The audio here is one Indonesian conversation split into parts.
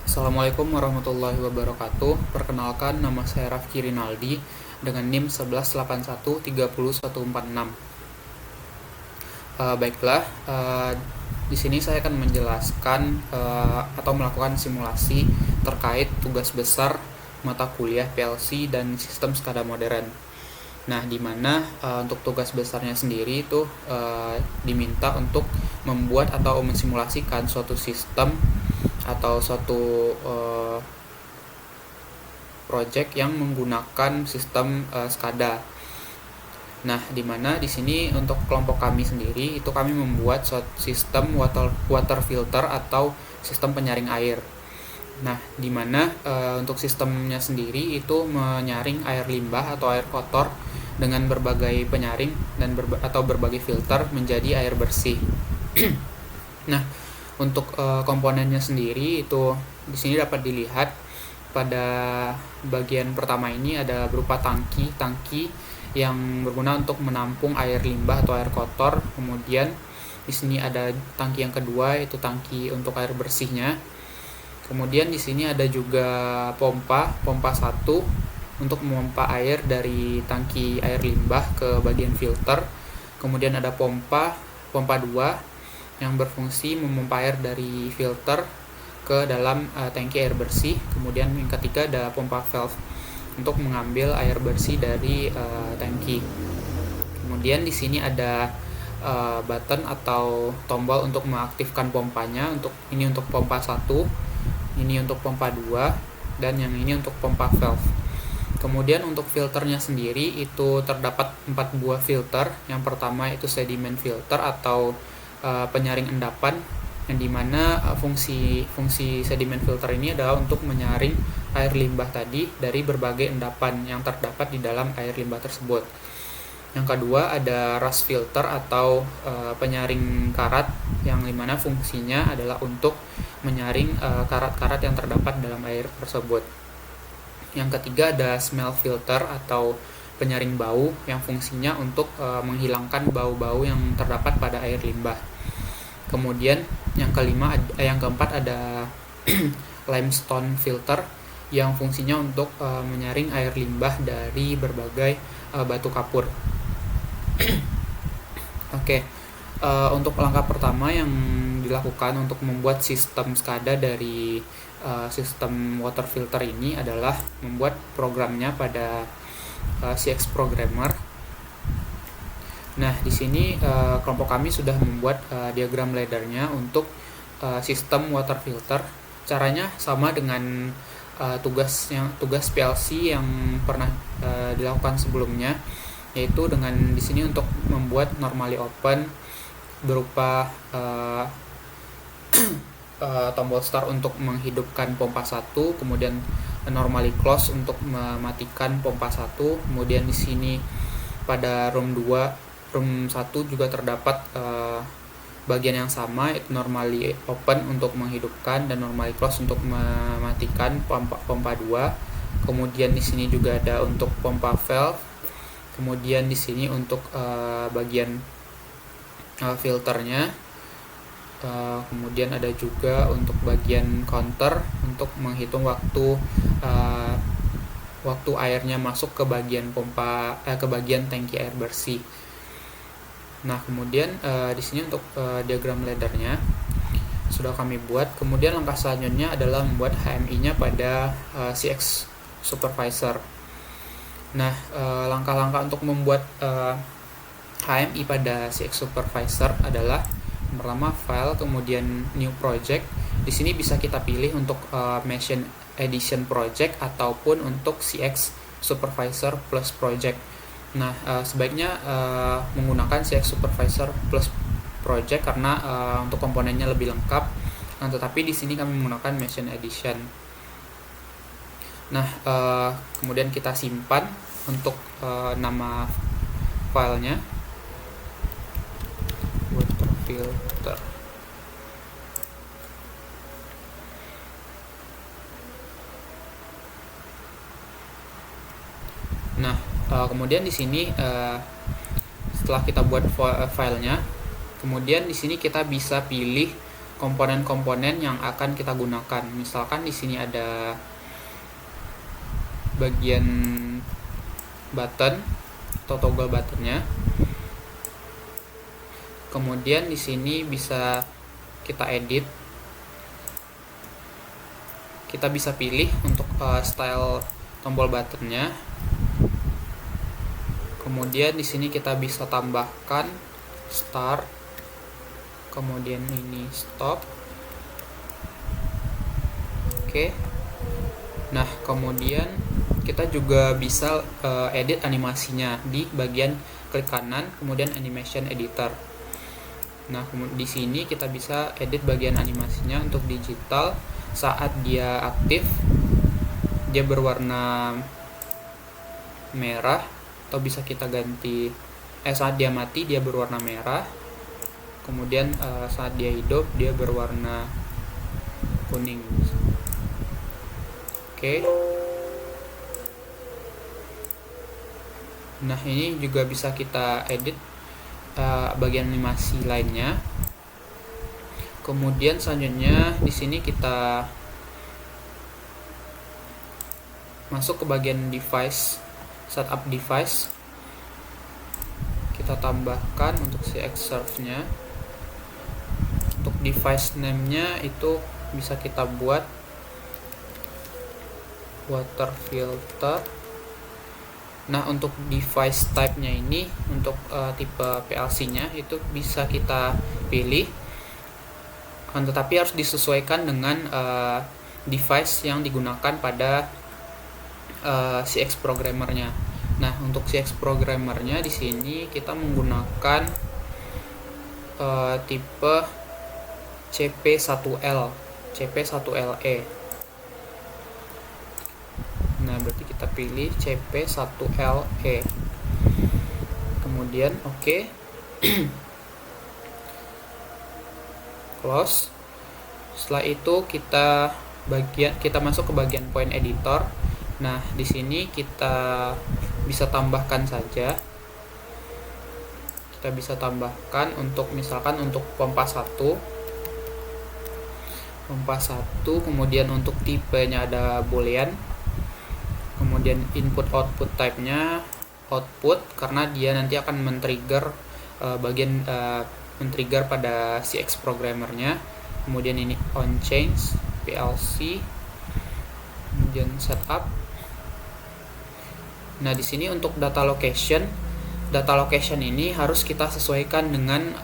Assalamualaikum warahmatullahi wabarakatuh. Perkenalkan, nama saya Rafki Rinaldi dengan NIM 1181301146. Baiklah, di sini saya akan menjelaskan atau melakukan simulasi terkait tugas besar mata kuliah PLC dan sistem SCADA modern. Nah, di mana untuk tugas besarnya sendiri itu diminta untuk membuat atau mensimulasikan suatu sistem atau suatu project yang menggunakan sistem SCADA. Nah, di mana di sini untuk kelompok kami sendiri itu kami membuat suatu sistem water filter atau sistem penyaring air. Nah, di mana untuk sistemnya sendiri itu menyaring air limbah atau air kotor dengan berbagai penyaring dan atau berbagai filter menjadi air bersih. Nah, untuk komponennya sendiri itu di sini dapat dilihat pada bagian pertama ini ada berupa tangki yang berguna untuk menampung air limbah atau air kotor. Kemudian di sini ada tangki yang kedua, yaitu tangki untuk air bersihnya. Kemudian di sini ada juga pompa 1 untuk memompa air dari tangki air limbah ke bagian filter. Kemudian ada pompa 2 yang berfungsi memompa air dari filter ke dalam tangki air bersih. Kemudian yang ketiga ada pompa valve untuk mengambil air bersih dari tangki. Kemudian di sini ada button atau tombol untuk mengaktifkan pompanya. Ini untuk pompa 1, ini untuk pompa 2, dan yang ini untuk pompa valve. Kemudian untuk filternya sendiri itu terdapat 4 buah filter. Yang pertama itu sediment filter atau penyaring endapan, yang dimana fungsi sediment filter ini adalah untuk menyaring air limbah tadi dari berbagai endapan yang terdapat di dalam air limbah tersebut. Yang kedua ada rust filter atau penyaring karat, yang dimana fungsinya adalah untuk menyaring karat-karat yang terdapat dalam air tersebut. Yang ketiga ada smell filter atau penyaring bau, yang fungsinya untuk menghilangkan bau-bau yang terdapat pada air limbah. Kemudian yang keempat ada limestone filter, yang fungsinya untuk menyaring air limbah dari berbagai batu kapur. Oke, untuk langkah pertama yang dilakukan untuk membuat sistem SCADA dari sistem water filter ini adalah membuat programnya pada CX Programmer. Nah, di sini kelompok kami sudah membuat diagram laddernya untuk sistem water filter. Caranya sama dengan tugas PLC yang pernah dilakukan sebelumnya, yaitu dengan di sini untuk membuat normally open berupa tombol start untuk menghidupkan pompa 1, kemudian normally close untuk mematikan pompa 1. Kemudian di sini pada room 1 juga terdapat bagian yang sama, yaitu normally open untuk menghidupkan dan normally close untuk mematikan pompa 2. Kemudian di sini juga ada untuk pompa valve. Kemudian di sini untuk bagian filternya. Kemudian ada juga untuk bagian counter untuk menghitung waktu airnya masuk ke bagian ke bagian tangki air bersih. Nah, kemudian di sini untuk diagram laddernya sudah kami buat. Kemudian langkah selanjutnya adalah membuat HMI-nya pada CX Supervisor. Nah, langkah-langkah untuk membuat HMI pada CX Supervisor adalah yang pertama file, kemudian new project. Di sini bisa kita pilih untuk Machine Edition project ataupun untuk CX Supervisor plus project. Nah, sebaiknya menggunakan CX Supervisor plus project karena untuk komponennya lebih lengkap. Nah, tetapi di sini kami menggunakan Machine Edition. Nah, kemudian kita simpan untuk nama filenya water filter. Nah, kemudian di sini setelah kita buat filenya, kemudian di sini kita bisa pilih komponen-komponen yang akan kita gunakan. Misalkan di sini ada bagian button atau toggle buttonnya. Kemudian di sini bisa kita edit. Kita bisa pilih untuk style tombol buttonnya. Kemudian di sini kita bisa tambahkan start, kemudian ini stop. Oke. Nah, kemudian kita juga bisa edit animasinya di bagian klik kanan, kemudian animation editor. Nah, di sini kita bisa edit bagian animasinya untuk digital. Saat dia aktif, dia berwarna merah, atau bisa kita ganti saat dia mati dia berwarna merah, kemudian saat dia hidup dia berwarna kuning. Oke. Nah, ini juga bisa kita edit bagian animasi lainnya. Kemudian selanjutnya di sini kita masuk ke bagian device, setup device. Kita tambahkan untuk si Xserve-nya. Untuk device name-nya itu bisa kita buat water filter. Nah, untuk device type-nya ini, untuk tipe PLC-nya itu bisa kita pilih, tetapi harus disesuaikan dengan device yang digunakan pada CX programmernya. Nah, untuk CX programmernya di sini kita menggunakan tipe CP1L, CP1LE. Nah, berarti kita pilih CP1LE. Kemudian oke. Close. Setelah itu kita masuk ke bagian point editor. Nah, di sini kita bisa tambahkan saja. Kita bisa tambahkan untuk misalkan untuk pompa 1. Pompa 1, kemudian untuk tipenya ada boolean. Kemudian input output type-nya output, karena dia nanti akan men-trigger men-trigger pada CX programmernya. Kemudian ini on change PLC, kemudian setup. Nah, di sini untuk data location ini harus kita sesuaikan dengan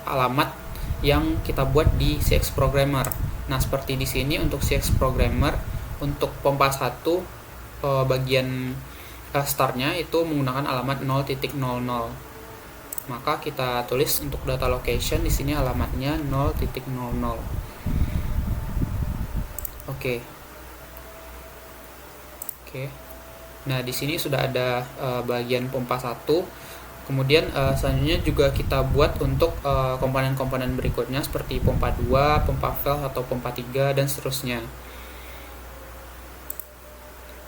alamat yang kita buat di CX programmer. Nah, seperti di sini untuk CX programmer untuk pompa 1 bagian startnya itu menggunakan alamat 0.00. Maka kita tulis untuk data location di sini alamatnya 0.00. Oke. Nah, di sini sudah ada bagian pompa 1. Kemudian selanjutnya juga kita buat untuk komponen-komponen berikutnya seperti pompa 2, pompa valve atau pompa 3 dan seterusnya.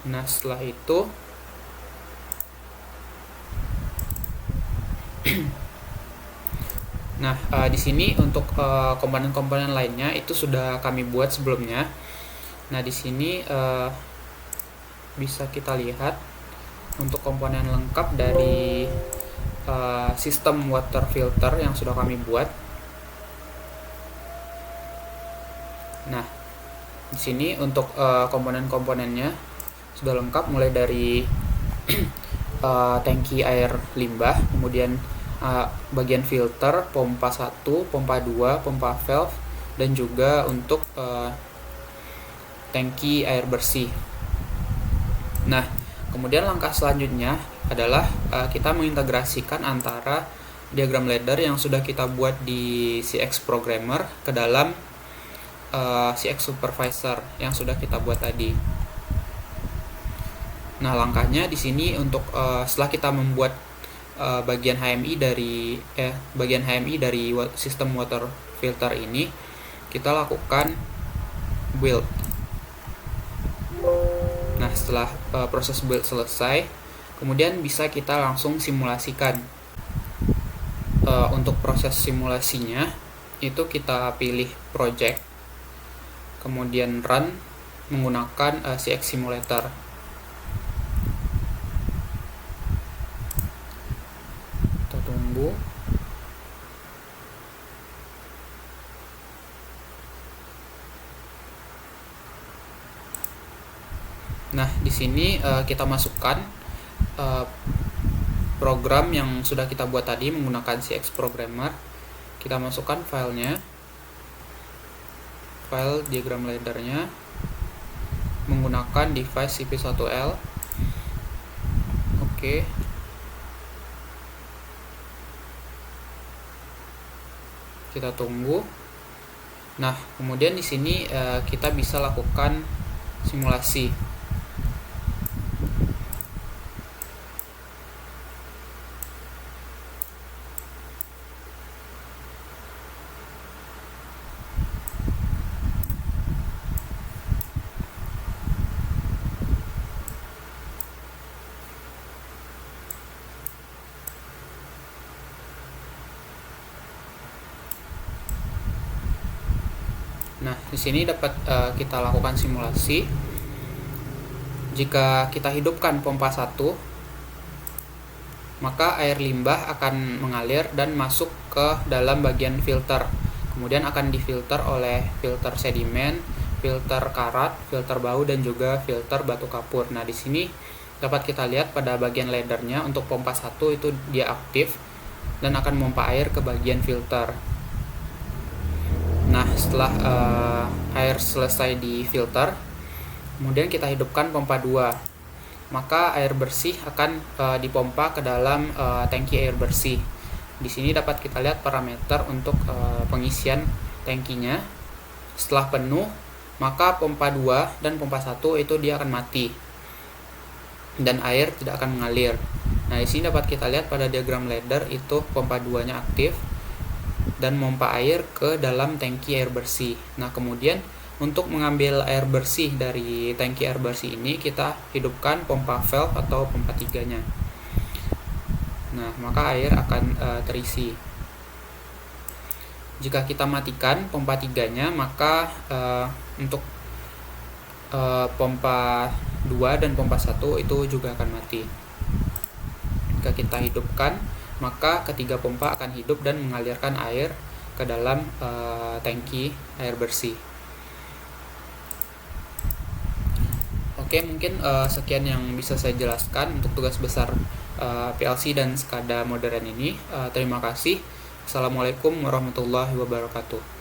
Nah, setelah itu nah, di sini untuk komponen-komponen lainnya itu sudah kami buat sebelumnya. Nah, di sini bisa kita lihat untuk komponen lengkap dari sistem water filter yang sudah kami buat. Nah, di sini untuk komponen-komponennya sudah lengkap, mulai dari tangki air limbah, kemudian bagian filter, pompa 1, pompa 2, pompa valve, dan juga untuk tangki air bersih. Nah, kemudian langkah selanjutnya adalah kita mengintegrasikan antara diagram ladder yang sudah kita buat di CX programmer ke dalam CX supervisor yang sudah kita buat tadi. Nah, langkahnya di sini untuk setelah kita membuat bagian HMI dari sistem water filter ini, kita lakukan build. Nah, setelah proses build selesai, kemudian bisa kita langsung simulasikan. Untuk proses simulasinya itu kita pilih project, kemudian run menggunakan CX Simulator. Kita tunggu. Nah, di sini kita masukkan program yang sudah kita buat tadi menggunakan CX Programmer. Kita masukkan filenya, file diagram laddernya menggunakan device CP1L. Oke. Kita tunggu. Nah, kemudian di sini kita bisa lakukan simulasi. Nah, di sini dapat kita lakukan simulasi. Jika kita hidupkan pompa 1, maka air limbah akan mengalir dan masuk ke dalam bagian filter. Kemudian akan difilter oleh filter sedimen, filter karat, filter bau, dan juga filter batu kapur. Nah, di sini dapat kita lihat pada bagian laddernya untuk pompa 1 itu dia aktif dan akan memompa air ke bagian filter. Nah, setelah air selesai di filter, kemudian kita hidupkan pompa 2, maka air bersih akan dipompa ke dalam tangki air bersih. Di sini dapat kita lihat parameter untuk pengisian tangkinya. Setelah penuh, maka pompa 2 dan pompa 1 itu dia akan mati dan air tidak akan mengalir. Nah, di sini dapat kita lihat pada diagram ladder itu pompa 2-nya aktif dan memompa air ke dalam tangki air bersih. Nah, kemudian untuk mengambil air bersih dari tangki air bersih ini, kita hidupkan pompa valve atau pompa 3-nya. Nah, maka air akan terisi. Jika kita matikan pompa 3-nya, maka untuk pompa 2 dan pompa 1 itu juga akan mati. Jika kita hidupkan, maka ketiga pompa akan hidup dan mengalirkan air ke dalam tangki air bersih. Oke, mungkin sekian yang bisa saya jelaskan untuk tugas besar PLC dan SCADA modern ini. Terima kasih. Assalamualaikum warahmatullahi wabarakatuh.